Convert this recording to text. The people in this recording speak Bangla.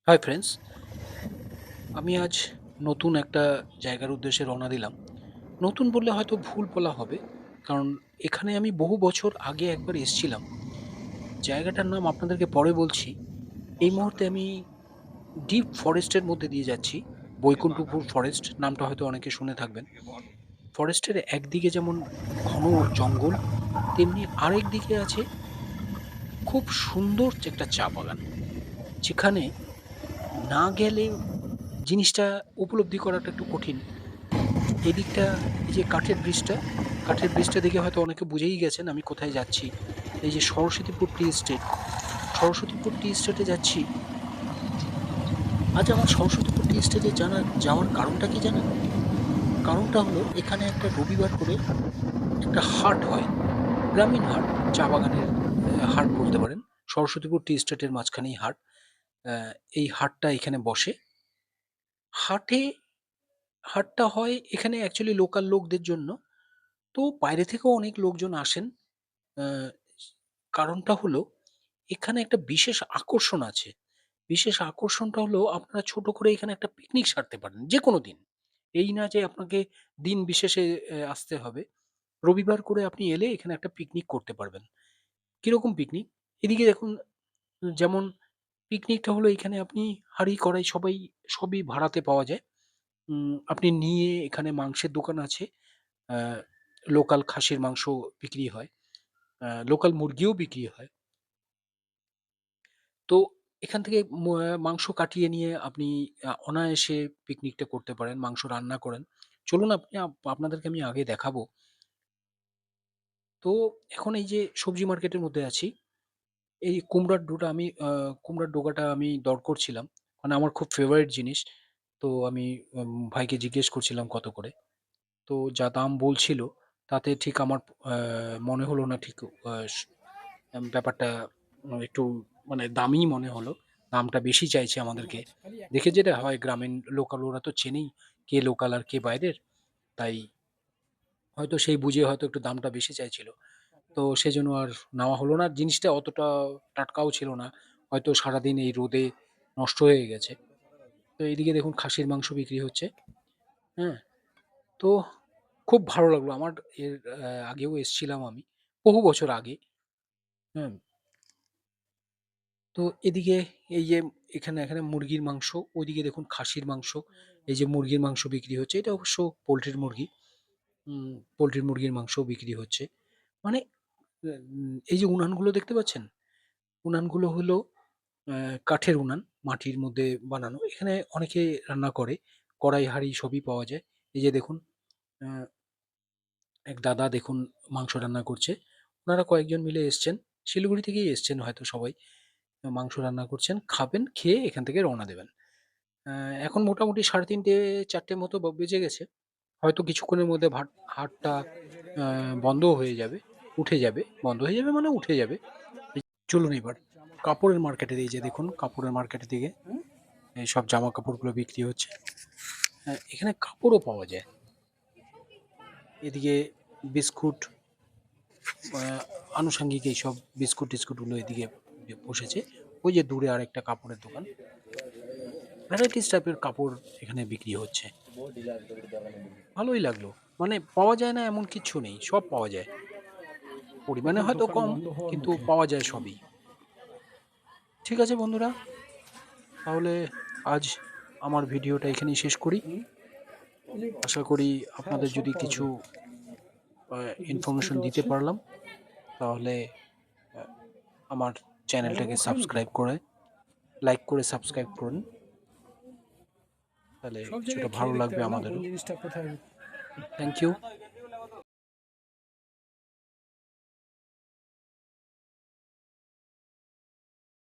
হাই ফ্রেন্ডস, আমি আজ নতুন একটা জায়গার উদ্দেশ্যে রওনা দিলাম। নতুন বললে হয়তো ভুল বলা হবে, কারণ এখানে আমি বহু বছর আগে একবার এসছিলাম। জায়গাটার নাম আপনাদেরকে পরে বলছি। এই মুহূর্তে আমি ডিপ ফরেস্টের মধ্যে দিয়ে যাচ্ছি। বৈকুণ্ঠপুর ফরেস্ট নামটা হয়তো অনেকে শুনে থাকবেন। ফরেস্টের একদিকে যেমন ঘন জঙ্গল, তেমনি আরেক দিকে আছে খুব সুন্দর একটা চা বাগান, যেখানে না গেলে জিনিসটা উপলব্ধি করাটা একটু কঠিন। এদিকটা এই যে কাঠের ব্রিজটা দেখে হয়তো অনেকে বুঝেই গেছেন আমি কোথায় যাচ্ছি। এই যে সরস্বতীপুর টি এস্টেটে যাচ্ছি। আজ আমার সরস্বতীপুর টি এস্টেটে যাওয়ার কারণটা কি জানেন? কারণটা হলো এখানে একটা রবিবার করে একটা হাট হয়, গ্রামীণ হাট, চা বাগানের হাট বলতে পারেন। সরস্বতীপুর টি এস্টেটের মাঝখানেই হাট। আ এই হাটটা এখানে বসে। হাটে হাটটা হয় এখানে অ্যাকচুয়ালি লোকাল লোকদের জন্য। তো বাইরে থেকেও অনেক লোকজন আসেন। আ কারণটা হলো এখানে একটা বিশেষ আকর্ষণ আছে। বিশেষ আকর্ষণটা হলো আপনারা ছোট করে এখানে একটা পিকনিক সারতে পারেন যেকোনো দিন। এই না যে আপনাকে দিন বিশেষে আসতে হবে। রবিবার করে আপনি এলে এখানে একটা পিকনিক করতে পারবেন। কিরকম পিকনিক? এদিকে দেখুন, যেমন পিকনিকটা হলো এখানে আপনি হাঁড়ি কড়াই সবই ভাড়াতে পাওয়া যায়। আপনি নিয়ে এখানে মাংসের দোকান আছে। আ লোকাল খাসির মাংস বিক্রি হয়। লোকাল মুরগিও বিক্রি হয়। তো এখান থেকে মাংস কাটিয়ে নিয়ে আপনি অনায়াসে পিকনিকটা করতে পারেন। মাংস রান্না করেন। চলুন আপনাদেরকে আমি আগে দেখাবো। তো এখন এই যে সবজি মার্কেটের মধ্যে আছি। এই কুমড়ার ডোকাটা আমি দর করছিলাম। মানে আমার খুব ফেভারিট জিনিস। তো আমি ভাইকে জিজ্ঞেস করছিলাম কত করে। তো যা দাম বলছিল তাতে ঠিক আমার মনে হলো না ঠিক আ স ব্যাপারটা একটু মানে দামিই মনে হলো। দামটা বেশি চাইছে আমাদেরকে। দেখে যেটা হয়, গ্রামীণ লোকাল ওরা তো চেনেই কে লোকাল আর কে বাইরের। তাই হয়তো সেই বুঝে হয়তো একটু দামটা বেশি চাইছিল। তো সেজন্য আর নেওয়া হলো না। জিনিসটা অতটা টাটকাও ছিল না। হয়তো সারাদিন এই রোদে নষ্ট হয়ে গেছে। তো এইদিকে দেখুন খাসির মাংস বিক্রি হচ্ছে। হ্যাঁ? তো খুব ভালো লাগলো। আমার এর আগেও এসছিলাম আমি। বহু বছর আগে। হ্যাঁ? তো এদিকে এই যে এখানে মুরগির মাংস, ওইদিকে দেখুন খাসির মাংস। এই যে মুরগির মাংস বিক্রি হচ্ছে, এটা অবশ্য পোল্ট্রির মুরগি। পোল্ট্রির মুরগির মাংসও বিক্রি হচ্ছে। মানে এই যে উনানগুলো দেখতে পাচ্ছেন? উনানগুলো হলো অ্যা কাঠের উনান, মাটির মধ্যে বানানো। এখানে অনেকে রান্না করে। কড়াই, হাঁড়ি সবই পাওয়া যায়। এই যে দেখুন, অ্যা এক দাদা দেখুন মাংস রান্না করছে। উনারা কয়েকজন মিলে এসছেন। শিলিগুড়ি থেকেই এসছেন হয়তো সবাই। মাংস রান্না করছেন। খাবেন, খেয়ে এখান থেকে রওনা দেবেন। অ্যা এখন মোটামুটি ৩:৩০ ৪টে মতো বেজে গেছে। হয়তো কিছুক্ষণের মধ্যে হাটটা অ্যা বন্ধও হয়ে যাবে। উঠে যাবে। বন্ধ হয়ে যাবে মানে উঠে যাবে। চলুন এবার কাপড়ের মার্কেটে এই যে দেখুন কাপড়ের মার্কেটের দিকে এইসব জামাকাপড়গুলো বিক্রি হচ্ছে। এখানে কাপড়ও পাওয়া যায়। এদিকে বিস্কুট, আ আনুষঙ্গিক এইসব বিস্কুট-টিস্কুটগুলো এদিকে বসেছে। ওই যে দূরে আরেকটা কাপড়ের দোকান। ভ্যারাইটিস টাইপের কাপড় এখানে বিক্রি হচ্ছে। ভালোই লাগলো। মানে পাওয়া যায় না এমন কিচ্ছু নেই। সব পাওয়া যায়। পরিমাণে এখন হয়তো দোকান কম, বন্ধ হওয়ার কিন্তু মুখে। পাওয়া যায় সবই। ঠিক আছে বন্ধুরা, তাহলে আজ আমার ভিডিওটা এখানেই শেষ করি। হুম? এই যে আশা করি হ্যাঁ, আপনাদের সব যদি পাওয়া কিছু যায়। ইনফরমেশন বিস্কুটও দিতে আছে। পারলাম, তাহলে আ আমার চ্যানেলটাকে বাবু খাবি? লাইক করে সাবস্ক্রাইব করুন। তাহলে সব কিছুটা জায়গায় ভালো খেয়ে দেখতে লাগবে হবে না কোন আমাদেরও। জিনিসটা কোথায়। Thank you.